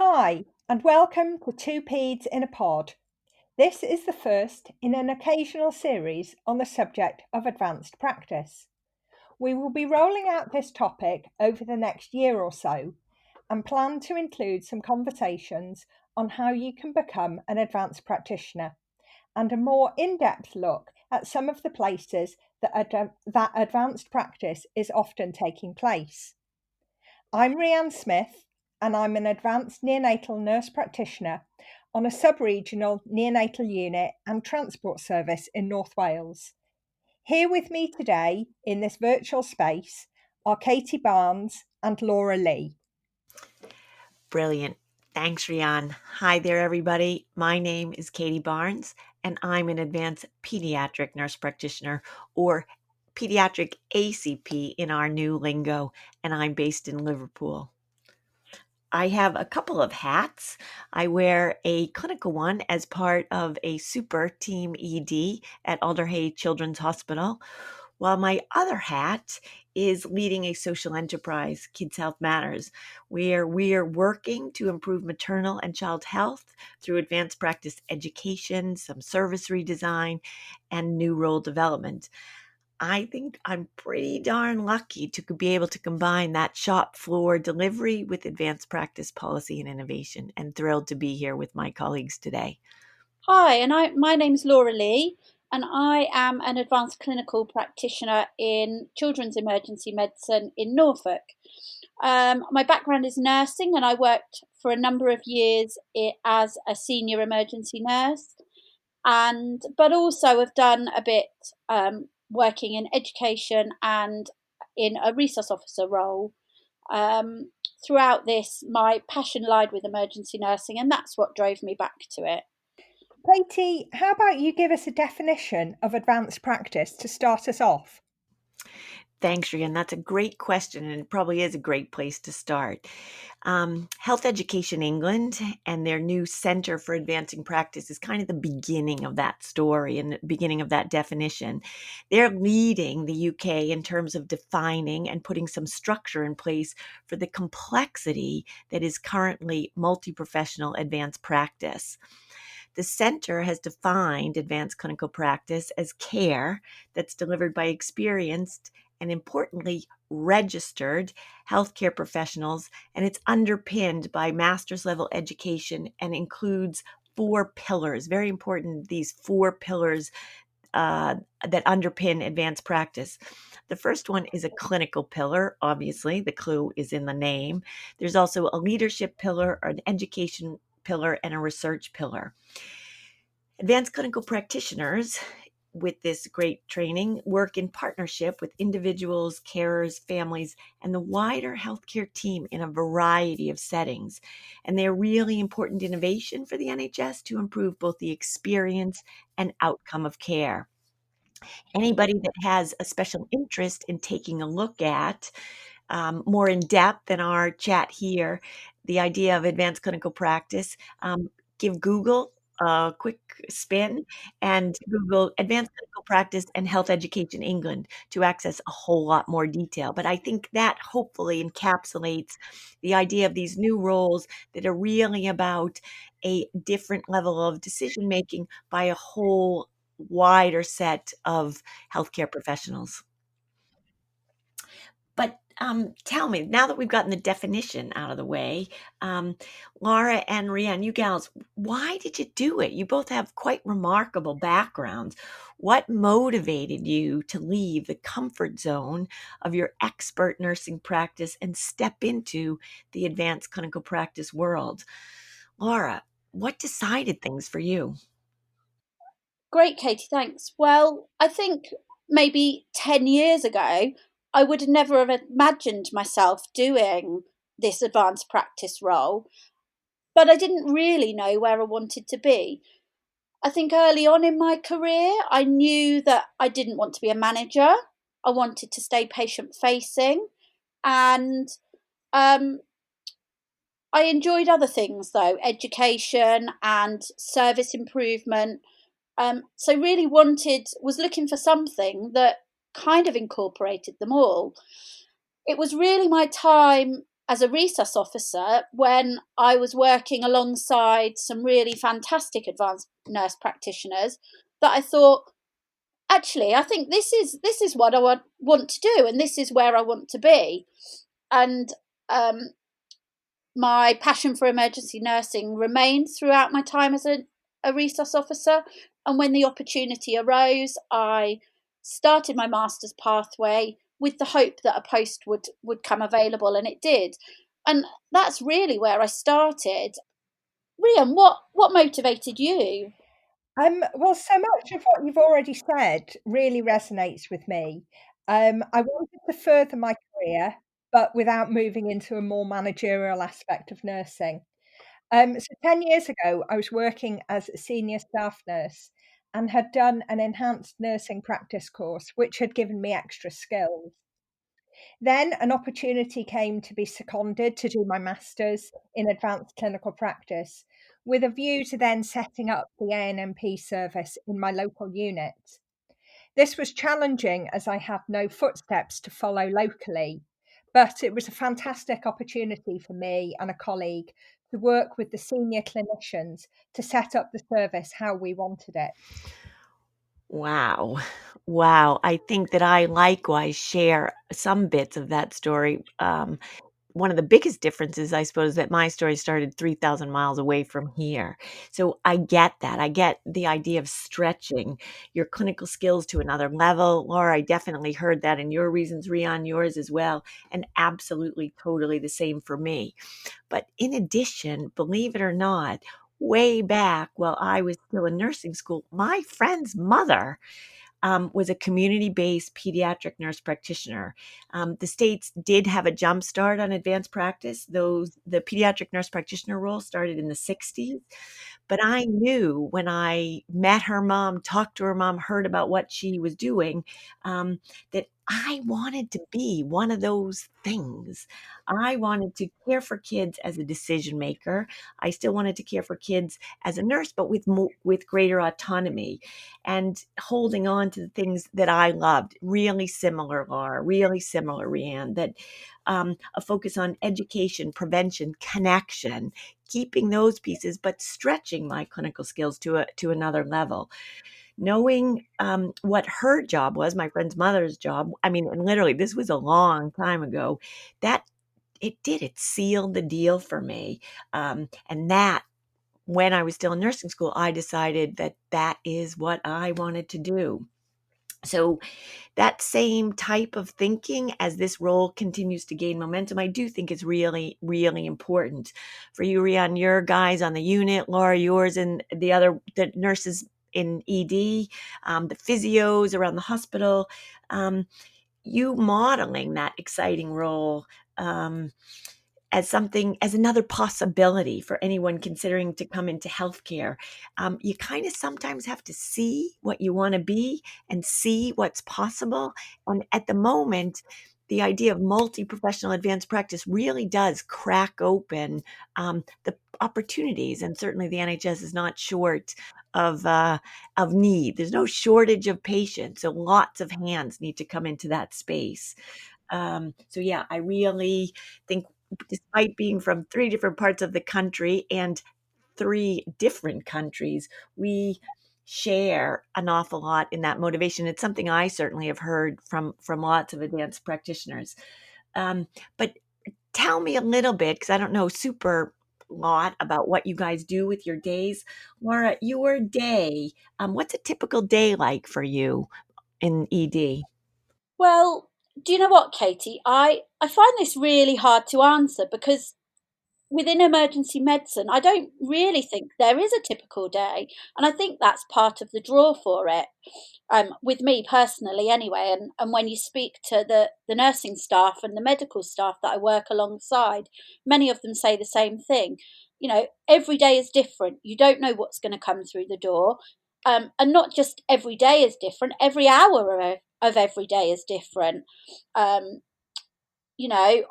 Hi, and welcome to Two Peds in a Pod. This is the first in an occasional series on the subject of advanced practice. We will be rolling out this topic over the next year or so and plan to include some conversations on how you can become an advanced practitioner and a more in-depth look at some of the places that advanced practice is often taking place. I'm Rhian Smith, and I'm an advanced neonatal nurse practitioner on a sub-regional neonatal unit and transport service in North Wales. Here with me today in this virtual space are Katie Barnes and Laura Lee. Brilliant. Thanks, Rhian. Hi there, everybody. My name is Katie Barnes, and I'm an advanced pediatric nurse practitioner, or pediatric ACP in our new lingo, and I'm based in Liverpool. I have a couple of hats. I wear a clinical one as part of a super team ED at Alderhay Children's Hospital, while my other hat is leading a social enterprise, Kids Health Matters, where we are working to improve maternal and child health through advanced practice education, some service redesign, and new role development. I think I'm pretty darn lucky to be able to combine that shop floor delivery with advanced practice policy and innovation, and thrilled to be here with my colleagues today. Hi, my name's Laura Lee, and I am an advanced clinical practitioner in children's emergency medicine in Norfolk. My background is nursing, and I worked for a number of years as a senior emergency nurse, but also have done a bit working in education and in a resource officer role. Throughout this, my passion lied with emergency nursing, and that's what drove me back to it. Katie, how about you give us a definition of advanced practice to start us off? Thanks, Rhian. That's a great question, and it probably is a great place to start. Health Education England and their new Center for Advancing Practice is kind of the beginning of that story and the beginning of that definition. They're leading the UK in terms of defining and putting some structure in place for the complexity that is currently multi-professional advanced practice. The center has defined advanced clinical practice as care that's delivered by experienced and, importantly, registered healthcare professionals, and it's underpinned by master's level education and includes four pillars. Very important, these four pillars that underpin advanced practice. The first one is a clinical pillar. Obviously, the clue is in the name. There's also a leadership pillar, an education pillar, and a research pillar. Advanced clinical practitioners with this great training work in partnership with individuals, carers, families, and the wider healthcare team in a variety of settings. And they're really important innovation for the NHS to improve both the experience and outcome of care. Anybody that has a special interest in taking a look at more in depth than our chat here, the idea of advanced clinical practice, give Google a quick spin and Google advanced clinical practice and health education England to access a whole lot more detail. But I think that hopefully encapsulates the idea of these new roles that are really about a different level of decision making by a whole wider set of healthcare professionals. But tell me, now that we've gotten the definition out of the way, Laura and Rhian, you gals, why did you do it? You both have quite remarkable backgrounds. What motivated you to leave the comfort zone of your expert nursing practice and step into the advanced clinical practice world? Laura, what decided things for you? Great, Katie, thanks. Well, I think maybe 10 years ago, I would never have imagined myself doing this advanced practice role, but I didn't really know where I wanted to be. I think early on in my career, I knew that I didn't want to be a manager. I wanted to stay patient facing, and um, I enjoyed other things though, education and service improvement. So really was looking for something that kind of incorporated them all. It was really my time as a resus officer when I was working alongside some really fantastic advanced nurse practitioners that I thought, actually, I think this is what I want to do, and this is where I want to be. And my passion for emergency nursing remained throughout my time as a resus officer. And when the opportunity arose, I started my master's pathway with the hope that a post would come available, and it did. And that's really where I started. Rhian, what motivated you? Well, so much of what you've already said really resonates with me. I wanted to further my career, but without moving into a more managerial aspect of nursing. So 10 years ago, I was working as a senior staff nurse and had done an enhanced nursing practice course, which had given me extra skills. Then an opportunity came to be seconded to do my master's in advanced clinical practice, with a view to then setting up the ANMP service in my local unit. This was challenging as I had no footsteps to follow locally, but it was a fantastic opportunity for me and a colleague to work with the senior clinicians to set up the service how we wanted it. Wow. Wow. I think that I likewise share some bits of that story. One of the biggest differences, I suppose, that my story started 3,000 miles away from here. So I get that. I get the idea of stretching your clinical skills to another level. Laura, I definitely heard that in your reasons, Rhian, yours as well. And absolutely, totally the same for me. But in addition, believe it or not, way back while I was still in nursing school, my friend's mother was a community-based pediatric nurse practitioner. The states did have a jump start on advanced practice. The pediatric nurse practitioner role started in the 60s. But I knew when I met her mom, talked to her mom, heard about what she was doing, that I wanted to be one of those things. I wanted to care for kids as a decision maker. I still wanted to care for kids as a nurse, but with greater autonomy and holding on to the things that I loved. Really similar, Laura, really similar, Rhian, that a focus on education, prevention, connection, keeping those pieces, but stretching my clinical skills to another level. Knowing what her job was, my friend's mother's job. I mean, and literally, this was a long time ago. That it sealed the deal for me, and that when I was still in nursing school, I decided that that is what I wanted to do. So that same type of thinking as this role continues to gain momentum, I do think is really, really important for you, Rhian, your guys on the unit, Laura, yours, and the nurses in ED, the physios around the hospital, you modeling that exciting role. As another possibility for anyone considering to come into healthcare. You kind of sometimes have to see what you want to be and see what's possible. And at the moment, the idea of multi-professional advanced practice really does crack open the opportunities. And certainly the NHS is not short of need. There's no shortage of patients. So lots of hands need to come into that space. So yeah, I really think despite being from 3 different parts of the country and 3 different countries, we share an awful lot in that motivation. It's something I certainly have heard from lots of advanced practitioners. But tell me a little bit, because I don't know super lot about what you guys do with your days. Laura, your day, what's a typical day like for you in ED? Well, do you know what, Katie? I find this really hard to answer because within emergency medicine, I don't really think there is a typical day. And I think that's part of the draw for it, with me personally, anyway. And when you speak to the nursing staff and the medical staff that I work alongside, many of them say the same thing. You know, every day is different. You don't know what's going to come through the door. And not just every day is different, every hour of every day is different. Um, you know,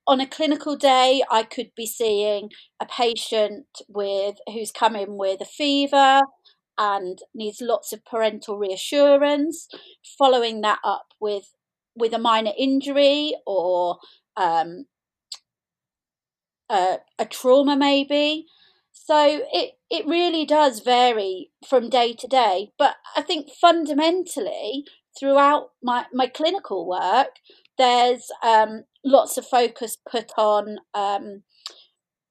on a clinical day, I could be seeing a patient with who's come in with a fever and needs lots of parental reassurance, following that up with a minor injury or um, a trauma maybe. So it really does vary from day to day. But I think fundamentally throughout my clinical work, there's lots of focus put on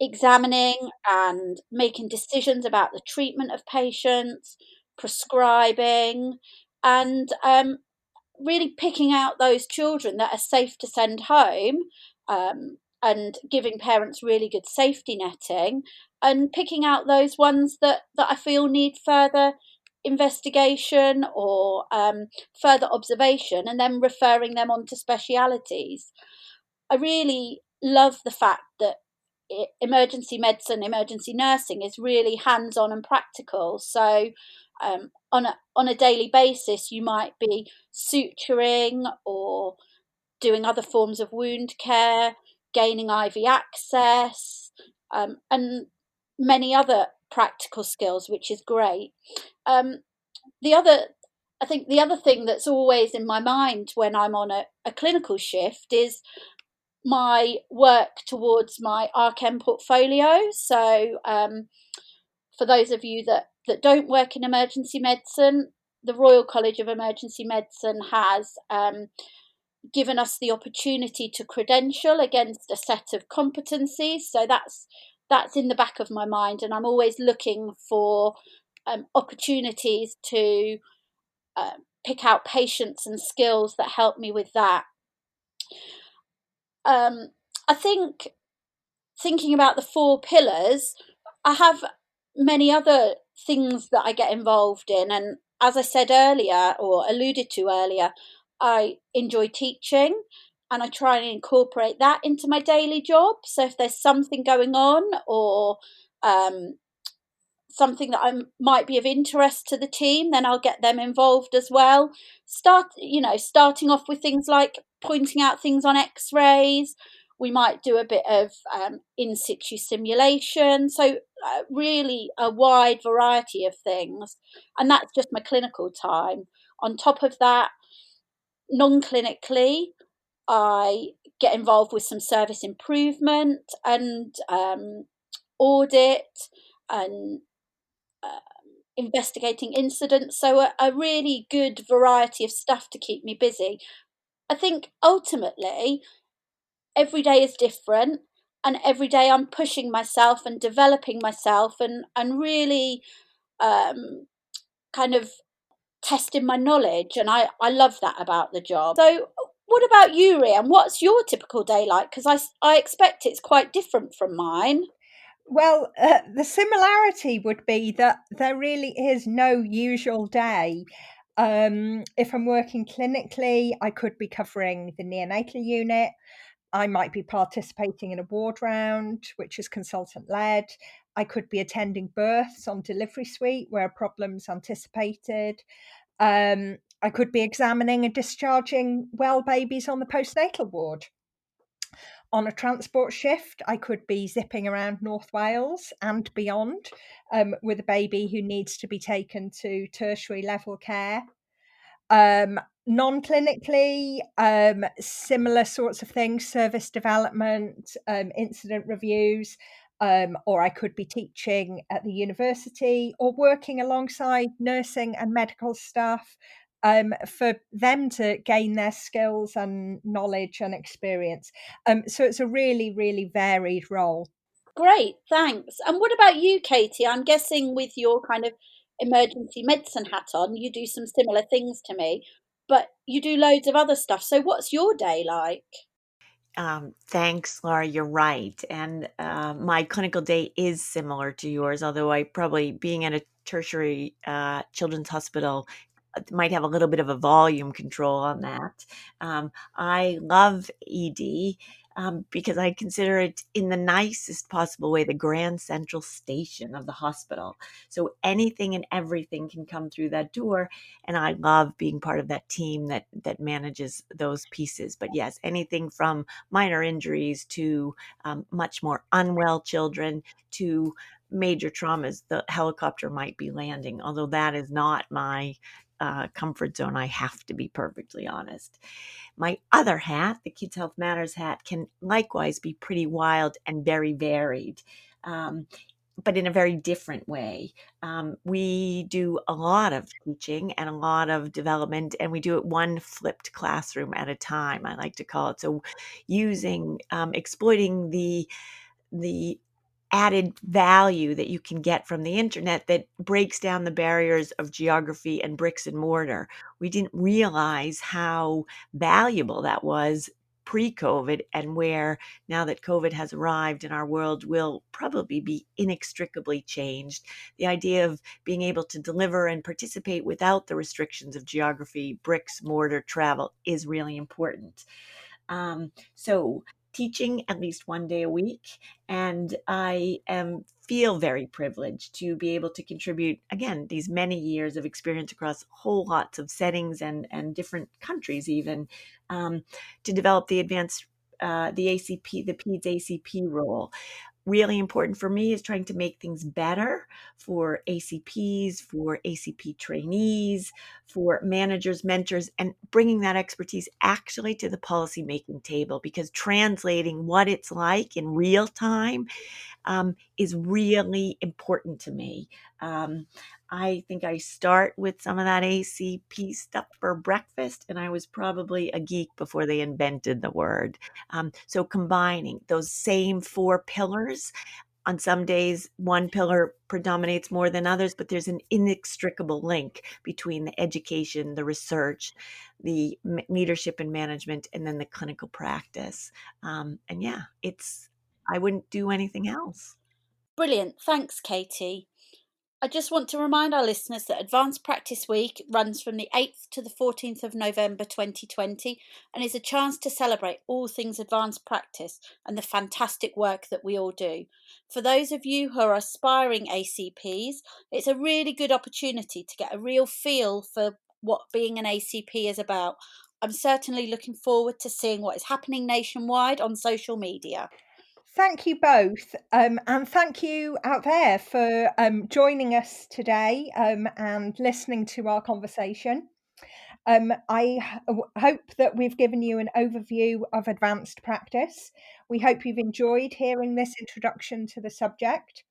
examining and making decisions about the treatment of patients, prescribing, and really picking out those children that are safe to send home, and giving parents really good safety netting, and picking out those ones that I feel need further investigation or further observation, and then referring them on to specialities. I really love the fact that emergency medicine, emergency nursing is really hands on and practical. So, on a daily basis, you might be suturing or doing other forms of wound care, gaining IV access, and many other practical skills, which is great. Um, the other, I think, the other thing that's always in my mind when I'm on a clinical shift is my work towards my RChem portfolio. So, for those of you that don't work in emergency medicine, the Royal College of Emergency Medicine has given us the opportunity to credential against a set of competencies. So that's in the back of my mind, and I'm always looking for opportunities to pick out patients and skills that help me with that. I think, thinking about the 4 pillars, I have many other things that I get involved in. And as I said earlier, or alluded to earlier, I enjoy teaching, and I try and incorporate that into my daily job. So if there's something going on, or um, something that might be of interest to the team, then I'll get them involved as well. Starting off with things like pointing out things on X-rays. We might do a bit of in situ simulation. So really a wide variety of things, and that's just my clinical time. On top of that, non-clinically, I get involved with some service improvement and audit and investigating incidents. So a really good variety of stuff to keep me busy. I think ultimately every day is different, and every day I'm pushing myself and developing myself, and really kind of testing my knowledge, and I love that about the job. So what about you, Rhian? What's your typical day like? Because I expect it's quite different from mine. Well, the similarity would be that there really is no usual day. If I'm working clinically, I could be covering the neonatal unit. I might be participating in a ward round, which is consultant led. I could be attending births on delivery suite where a problem's anticipated. I could be examining and discharging well babies on the postnatal ward. On a transport shift, I could be zipping around North Wales and beyond, with a baby who needs to be taken to tertiary level care. Non-clinically, similar sorts of things, service development, incident reviews, or I could be teaching at the university or working alongside nursing and medical staff, for them to gain their skills and knowledge and experience. So it's a really, really varied role. Great, thanks. And what about you, Katie? I'm guessing with your kind of emergency medicine hat on, you do some similar things to me, but you do loads of other stuff. So what's your day like? Thanks, Laura. You're right. And my clinical day is similar to yours, although I probably, being at a tertiary children's hospital, might have a little bit of a volume control on that. I love ED because I consider it, in the nicest possible way, the grand central station of the hospital. So anything and everything can come through that door, and I love being part of that team that manages those pieces. But yes, anything from minor injuries to much more unwell children to major traumas the helicopter might be landing, although that is not my comfort zone, I have to be perfectly honest. My other hat, the Kids Health Matters hat, can likewise be pretty wild and very varied. But in a very different way. We do a lot of teaching and a lot of development, and we do it one flipped classroom at a time, I like to call it. So exploiting the added value that you can get from the internet that breaks down the barriers of geography and bricks and mortar. We didn't realize how valuable that was pre-COVID, and where now that COVID has arrived in our world will probably be inextricably changed. The idea of being able to deliver and participate without the restrictions of geography, bricks, mortar, travel is really important. So teaching at least one day a week, and I feel very privileged to be able to contribute, again, these many years of experience across whole lots of settings and different countries even, to develop the ACP, the PEDS ACP role. Really important for me is trying to make things better for ACPs, for ACP trainees, for managers, mentors, and bringing that expertise actually to the policymaking table, because translating what it's like in real time is really important to me. I think I start with some of that ACP stuff for breakfast, and I was probably a geek before they invented the word. So combining those same 4 pillars, on some days, one pillar predominates more than others, but there's an inextricable link between the education, the research, the leadership and management, and then the clinical practice. And yeah, I wouldn't do anything else. Brilliant. Thanks, Katie. I just want to remind our listeners that Advanced Practice Week runs from the 8th to the 14th of November 2020 and is a chance to celebrate all things advanced practice and the fantastic work that we all do. For those of you who are aspiring ACPs, it's a really good opportunity to get a real feel for what being an ACP is about. I'm certainly looking forward to seeing what is happening nationwide on social media. Thank you both, and thank you out there for joining us today and listening to our conversation. I hope that we've given you an overview of advanced practice. We hope you've enjoyed hearing this introduction to the subject.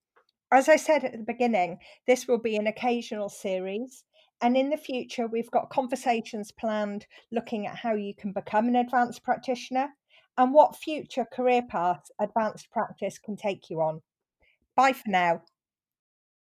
As I said at the beginning, this will be an occasional series, and in the future, we've got conversations planned looking at how you can become an advanced practitioner and what future career paths advanced practice can take you on. Bye for now.